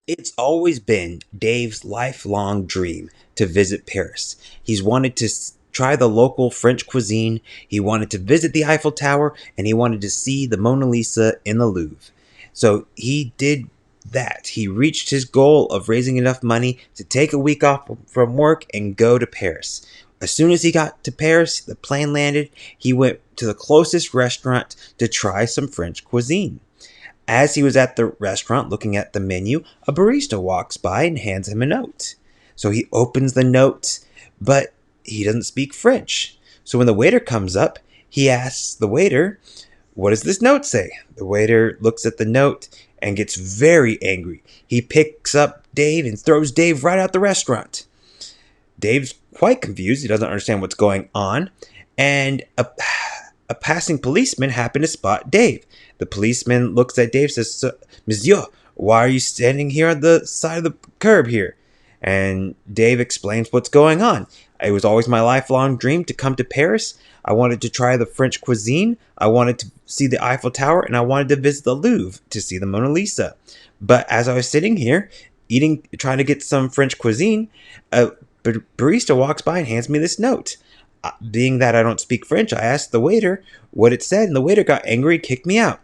It's always been Dave's lifelong dream to visit Paris. He's wanted to try the local French cuisine, he wanted to visit the Eiffel Tower, and he wanted to see the Mona Lisa in the Louvre. So he did that. He reached his goal of raising enough money to take a week off from work and go to Paris. As soon as he got to Paris, the plane landed, he went to the closest restaurant to try some French cuisine. As he was at the restaurant looking at the menu, a barista walks by and hands him a note. So he opens the note, but he doesn't speak French. So when the waiter comes up, he asks the waiter, "What does this note say?" The waiter looks at the note and gets very angry. He picks up Dave and throws Dave right out the restaurant. Dave's quite confused. He doesn't understand what's going on. And a passing policeman happened to spot Dave. The policeman looks at Dave and says, "Monsieur, why are you standing here on the side of the curb here?" And Dave explains what's going on. It was always my lifelong dream to come to Paris. I wanted to try the French cuisine. I wanted to see the Eiffel Tower, and I wanted to visit the Louvre to see the Mona Lisa. But as I was sitting here eating, trying to get some French cuisine, a barista walks by and hands me this note. Being that I don't speak French, I asked the waiter what it said, and the waiter got angry and kicked me out.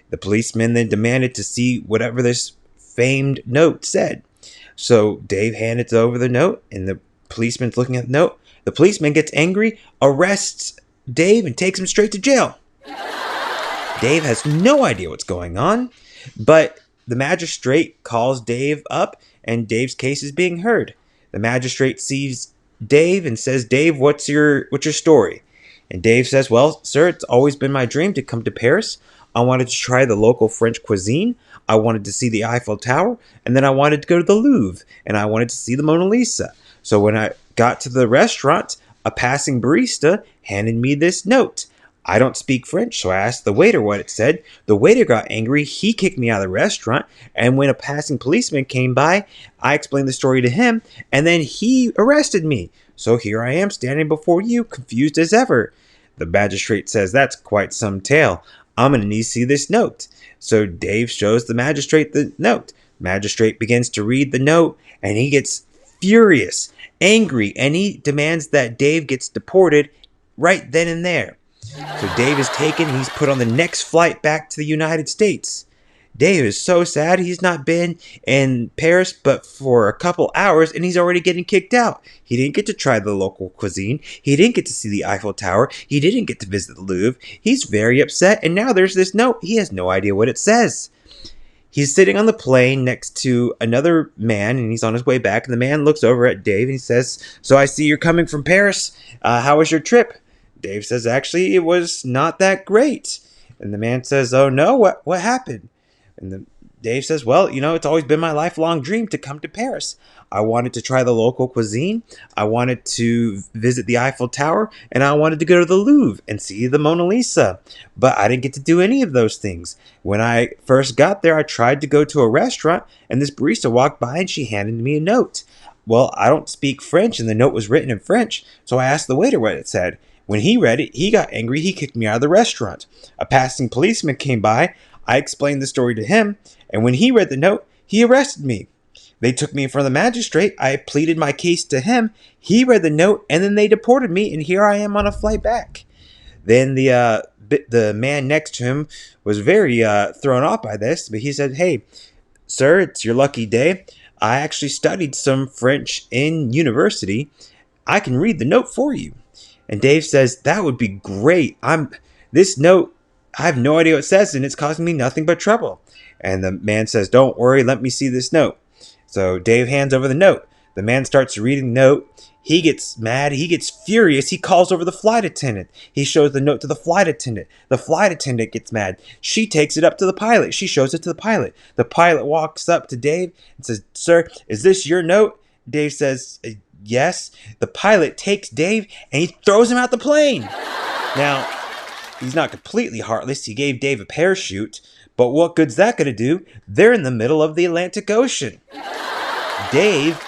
The policeman then demanded to see whatever this famed note said. So Dave handed over the note, and the policeman's looking at the note. The policeman gets angry, arrests Dave, and takes him straight to jail. Dave has no idea what's going on, but the magistrate calls Dave up, and Dave's case is being heard. The magistrate sees Dave and says, "Dave, what's your story?" And Dave says, "Well, sir, it's always been my dream to come to Paris. I wanted to try the local French cuisine. I wanted to see the Eiffel Tower, and then I wanted to go to the Louvre, and I wanted to see the Mona Lisa. So when I got to the restaurant, a passing barista handed me this note. I don't speak French, so I asked the waiter what it said. The waiter got angry. He kicked me out of the restaurant. And when a passing policeman came by, I explained the story to him, and then he arrested me. So here I am standing before you, confused as ever." The magistrate says, "That's quite some tale. I'm going to need to see this note." So Dave shows the magistrate the note. Magistrate begins to read the note, and he gets furious, angry, and he demands that Dave gets deported right then and there. So Dave is taken and he's put on the next flight back to the United States. Dave is so sad he's not been in Paris but for a couple hours and he's already getting kicked out. He didn't get to try the local cuisine. He didn't get to see the Eiffel Tower. He didn't get to visit the Louvre. He's very upset, and now there's this note. He has no idea what it says. He's sitting on the plane next to another man, and he's on his way back. And the man looks over at Dave and he says, "So I see you're coming from Paris. How was your trip?" Dave says, "Actually, it was not that great." And the man says, "Oh no, what happened?" And Dave says, "Well, it's always been my lifelong dream to come to Paris. I wanted to try the local cuisine. I wanted to visit the Eiffel Tower, and I wanted to go to the Louvre and see the Mona Lisa. But I didn't get to do any of those things. When I first got there, I tried to go to a restaurant, and this barista walked by and she handed me a note. Well, I don't speak French, and the note was written in French, so I asked the waiter what it said. When he read it, he got angry. He kicked me out of the restaurant. A passing policeman came by. I explained the story to him, and when he read the note, he arrested me. They took me in front of the magistrate. I pleaded my case to him. He read the note, and then they deported me, and here I am on a flight back." Then the man next to him was very thrown off by this, but he said, "Hey, sir, it's your lucky day. I actually studied some French in university. I can read the note for you." And Dave says, "That would be great. This note, I have no idea what it says, and it's causing me nothing but trouble." And the man says, "Don't worry, let me see this note." So Dave hands over the note. The man starts reading the note. He gets mad. He gets furious. He calls over the flight attendant. He shows the note to the flight attendant. The flight attendant gets mad. She takes it up to the pilot. She shows it to the pilot. The pilot walks up to Dave and says, "Sir, is this your note?" Dave says, "Yes." The pilot takes Dave and he throws him out the plane. Now, he's not completely heartless. He gave Dave a parachute. But what good's that going to do? They're in the middle of the Atlantic Ocean. Dave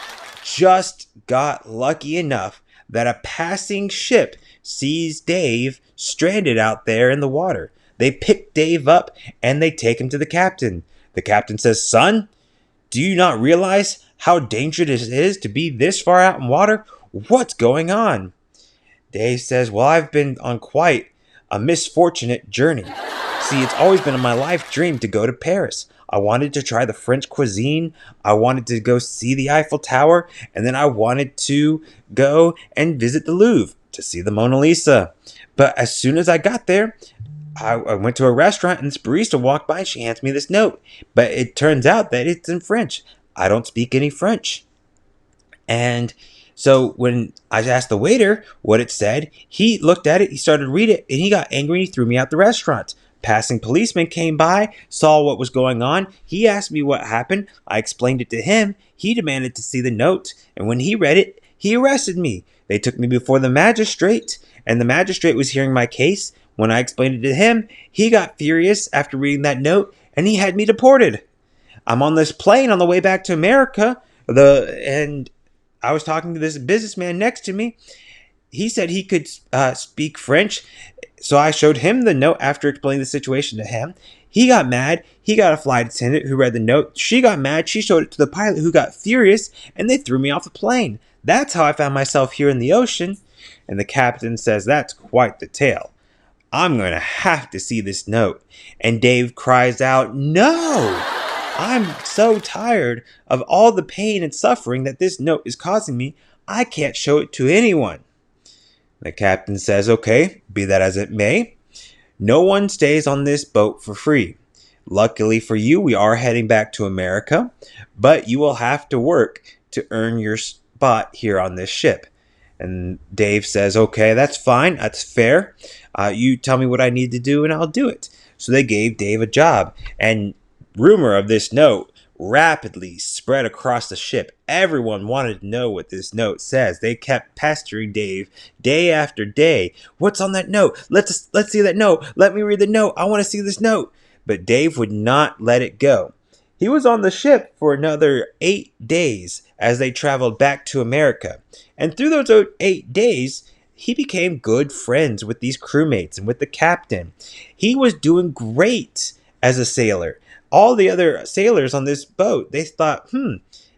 just got lucky enough that a passing ship sees Dave stranded out there in the water. They pick Dave up and they take him to the captain. The captain says, "Son, Do you not realize how dangerous it is to be this far out in water? What's going on? Dave says, well, I've been on quite a misfortunate journey. See, it's always been my life dream to go to Paris. I wanted to try the French cuisine. I wanted to go see the Eiffel Tower. And then I wanted to go and visit the Louvre to see the Mona Lisa. But as soon as I got there, I went to a restaurant and this barista walked by and she hands me this note. But it turns out that it's in French. I don't speak any French. And so when I asked the waiter what it said, he looked at it, he started to read it, and he got angry and he threw me out the restaurant. Passing policeman came by, saw what was going on. He asked me what happened. I explained it to him. He demanded to see the note. And when he read it, he arrested me. They took me before the magistrate, and the magistrate was hearing my case. When I explained it to him, he got furious after reading that note, and he had me deported. I'm on this plane on the way back to America, and I was talking to this businessman next to me. He said he could speak French. So I showed him the note after explaining the situation to him. He got mad. He got a flight attendant who read the note. She got mad. She showed it to the pilot who got furious, and they threw me off the plane. That's how I found myself here in the ocean. And the captain says, that's quite the tale. I'm going to have to see this note. And Dave cries out, no! I'm so tired of all the pain and suffering that this note is causing me. I can't show it to anyone. The captain says, okay, be that as it may. No one stays on this boat for free. Luckily for you, we are heading back to America, but you will have to work to earn your spot here on this ship. And Dave says, okay, that's fine. That's fair. You tell me what I need to do and I'll do it. So they gave Dave a job, and rumor of this note rapidly spread across the ship. Everyone wanted to know what this note says. They kept pestering Dave day after day. What's on that note? Let's see that note. Let me read the note. I want to see this note. But Dave would not let it go. He was on the ship for another 8 days as they traveled back to America. And through those 8 days, he became good friends with these crewmates and with the captain. He was doing great as a sailor. All the other sailors on this boat, they thought,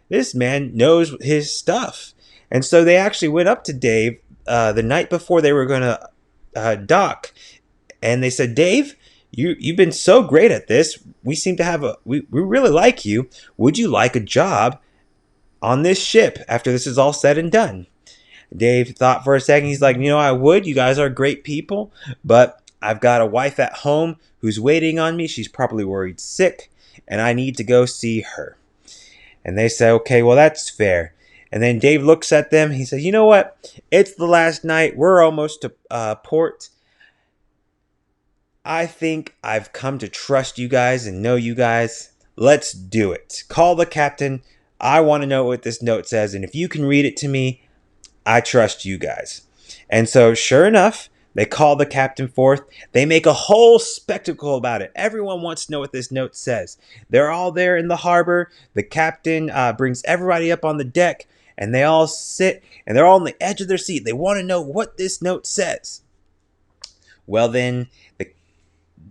this man knows his stuff. And so they actually went up to Dave the night before they were going to dock. And they said, Dave, you've been so great at this. We seem to have we really like you. Would you like a job on this ship after this is all said and done? Dave thought for a second. He's like, I would. You guys are great people. But I've got a wife at home who's waiting on me. She's probably worried sick, and I need to go see her. And they say, okay, well, that's fair. And then Dave looks at them. He says, you know what? It's the last night. We're almost to port. I think I've come to trust you guys and know you guys. Let's do it. Call the captain. I want to know what this note says. And if you can read it to me, I trust you guys. And so sure enough, they call the captain forth. They make a whole spectacle about it. Everyone wants to know what this note says. They're all there in the harbor. The captain brings everybody up on the deck, and they all sit, and they're all on the edge of their seat. They want to know what this note says. Well, then,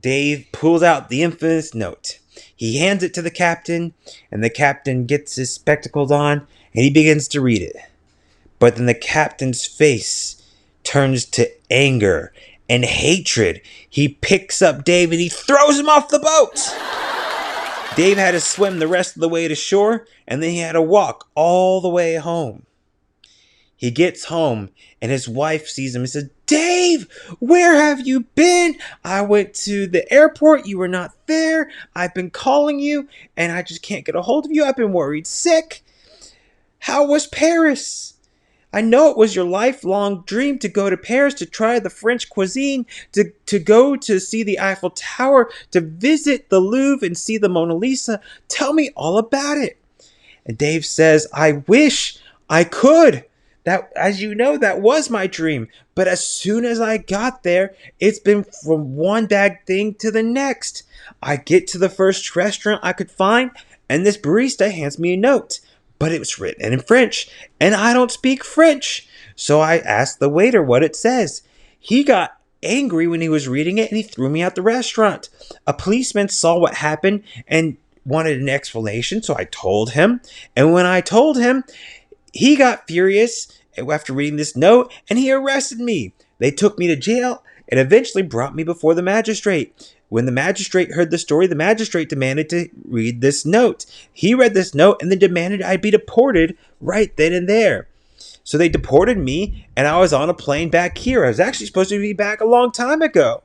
Dave pulls out the infamous note. He hands it to the captain, and the captain gets his spectacles on, and he begins to read it. But then the captain's face turns to anger and hatred. He picks up Dave and he throws him off the boat. Dave had to swim the rest of the way to shore, and then he had to walk all the way home. He gets home and his wife sees him and says, Dave, where have you been? I went to the airport. You were not there. I've been calling you and I just can't get a hold of you. I've been worried sick. How was Paris? I know it was your lifelong dream to go to Paris, to try the French cuisine, to go to see the Eiffel Tower, to visit the Louvre and see the Mona Lisa. Tell me all about it. And Dave says, I wish I could. That, as you know, that was my dream. But as soon as I got there, it's been from one bad thing to the next. I get to the first restaurant I could find, and this barista hands me a note. But it was written in French, and I don't speak French. So I asked the waiter what it says. He got angry when he was reading it, and he threw me out the restaurant. A policeman saw what happened and wanted an explanation, so I told him. And when I told him, he got furious after reading this note, and he arrested me. They took me to jail and eventually brought me before the magistrate. When the magistrate heard the story, the magistrate demanded to read this note. He read this note and then demanded I be deported right then and there. So they deported me, and I was on a plane back here. I was actually supposed to be back a long time ago.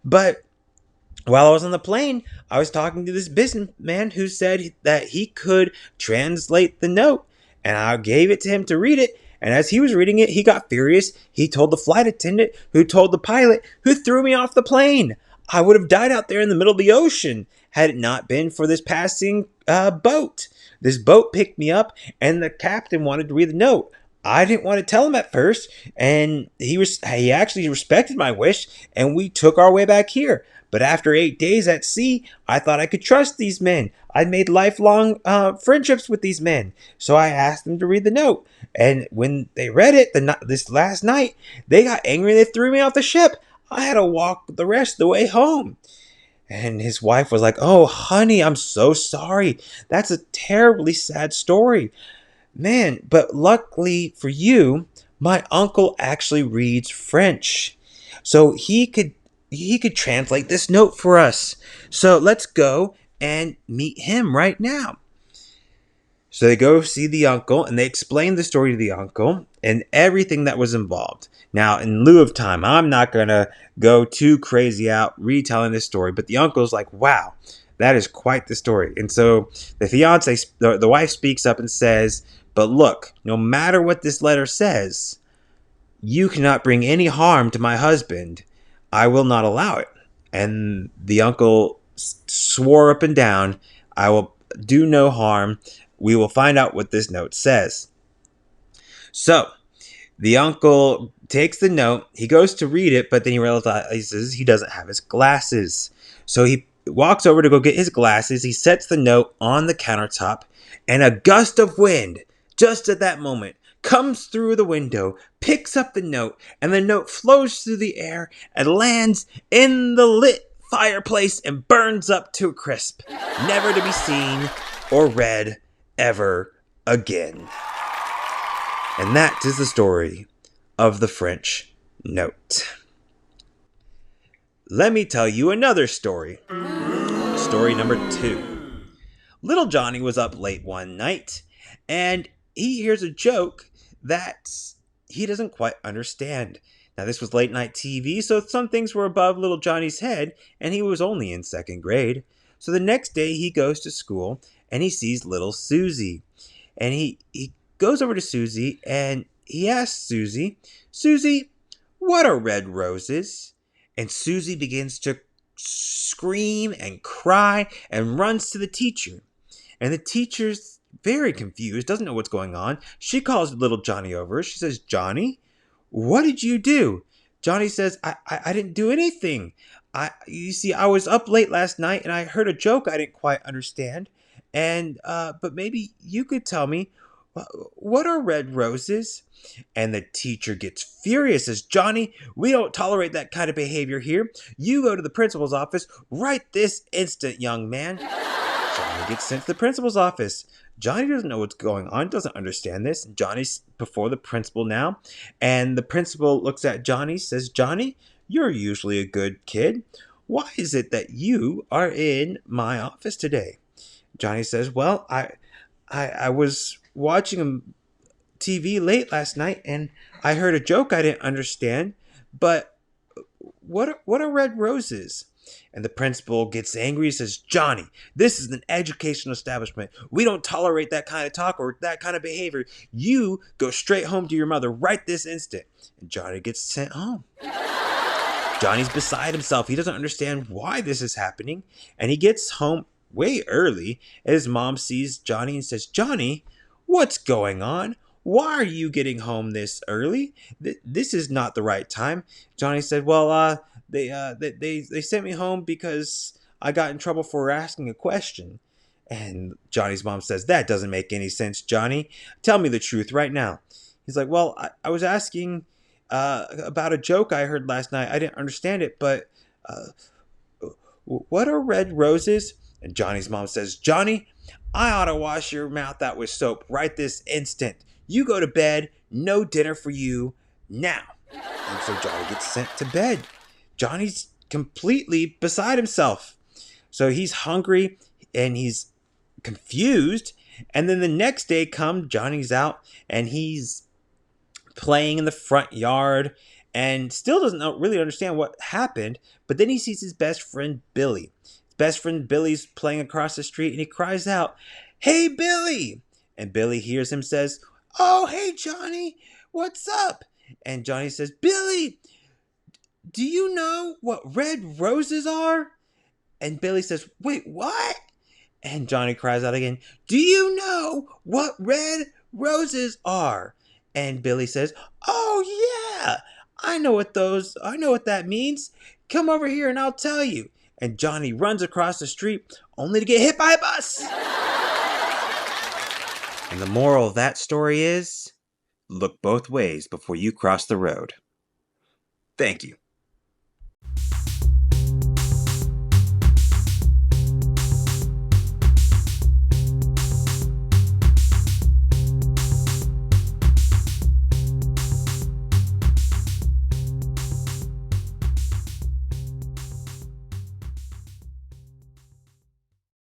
But while I was on the plane, I was talking to this businessman who said that he could translate the note, and I gave it to him to read it. And as he was reading it, he got furious. He told the flight attendant, who told the pilot, who threw me off the plane. I would have died out there in the middle of the ocean had it not been for this passing boat. This boat picked me up, and the captain wanted to read the note. I didn't want to tell him at first, and he actually respected my wish, and we took our way back here. But after 8 days at sea, I thought I could trust these men. I'd made lifelong friendships with these men. So I asked them to read the note. And when they read it this last night, they got angry and they threw me off the ship. I had to walk the rest of the way home. And his wife was like, "Oh, honey, I'm so sorry. That's a terribly sad story. Man, but luckily for you, my uncle actually reads French. So he could translate this note for us. So let's go and meet him right now." So they go see the uncle and they explain the story to the uncle and everything that was involved. Now, in lieu of time, I'm not going to go too crazy out retelling this story, but the uncle's like, "Wow, that is quite the story." And so the wife speaks up and says, "But look, no matter what this letter says, you cannot bring any harm to my husband. I will not allow it." And the uncle swore up and down, "I will do no harm. We will find out what this note says." So the uncle takes the note. He goes to read it, but then he realizes he doesn't have his glasses. So he walks over to go get his glasses. He sets the note on the countertop, and a gust of wind, just at that moment, comes through the window, picks up the note, and the note flows through the air and lands in the lit fireplace and burns up to a crisp, never to be seen or read ever again. And that is the story of the French note. Let me tell you another story. Story number 2. Little Johnny was up late one night, and he hears a joke that he doesn't quite understand. Now, this was late night TV, so some things were above little Johnny's head, and he was only in 2nd grade. So the next day he goes to school, and he sees little Susie. And he goes over to Susie, and he asks Susie, "Susie, what are red roses?" And Susie begins to scream and cry and runs to the teacher. And the teacher's very confused, doesn't know what's going on. She calls little Johnny over. She says, "Johnny, what did you do?" Johnny says, I didn't do anything. You see, I was up late last night and I heard a joke I didn't quite understand. And but maybe you could tell me, what are red roses?" And the teacher gets furious, says, "Johnny, we don't tolerate that kind of behavior here. You go to the principal's office right this instant, young man." Johnny gets sent to the principal's office. Johnny doesn't know what's going on, doesn't understand this. Johnny's before the principal now, and the principal looks at Johnny, says, "Johnny, you're usually a good kid. Why is it that you are in my office today?" Johnny says, "Well, I was watching TV late last night, and I heard a joke I didn't understand. But what are red roses?" And the principal gets angry and says, "Johnny, this is an educational establishment. We don't tolerate that kind of talk or that kind of behavior. You go straight home to your mother right this instant." And Johnny gets sent home. Johnny's beside himself. He doesn't understand why this is happening. And he gets home way early. And his mom sees Johnny and says, "Johnny, what's going on? Why are you getting home this early? This is not the right time." Johnny said, "Well, they sent me home because I got in trouble for asking a question." And Johnny's mom says, "That doesn't make any sense, Johnny. Tell me the truth right now." He's like, "Well, I was asking about a joke I heard last night. I didn't understand it, but what are red roses?" And Johnny's mom says, Johnny, I ought to wash your mouth out with soap right this instant. You go to bed, no dinner for you now. And so Johnny gets sent to bed. Johnny's completely beside himself. So he's hungry and he's confused. And then the next day comes, Johnny's out and he's playing in the front yard and still doesn't really understand what happened. But then he sees his best friend Billy. His best friend Billy's playing across the street and he cries out, "Hey, Billy!" And Billy hears him, says, "Oh, hey, Johnny, what's up?" And Johnny says, "Billy, do you know what red roses are?" And Billy says, "Wait, what?" And Johnny cries out again, "Do you know what red roses are?" And Billy says, "Oh yeah, I know what that means. Come over here and I'll tell you." And Johnny runs across the street only to get hit by a bus. And the moral of that story is, look both ways before you cross the road. Thank you.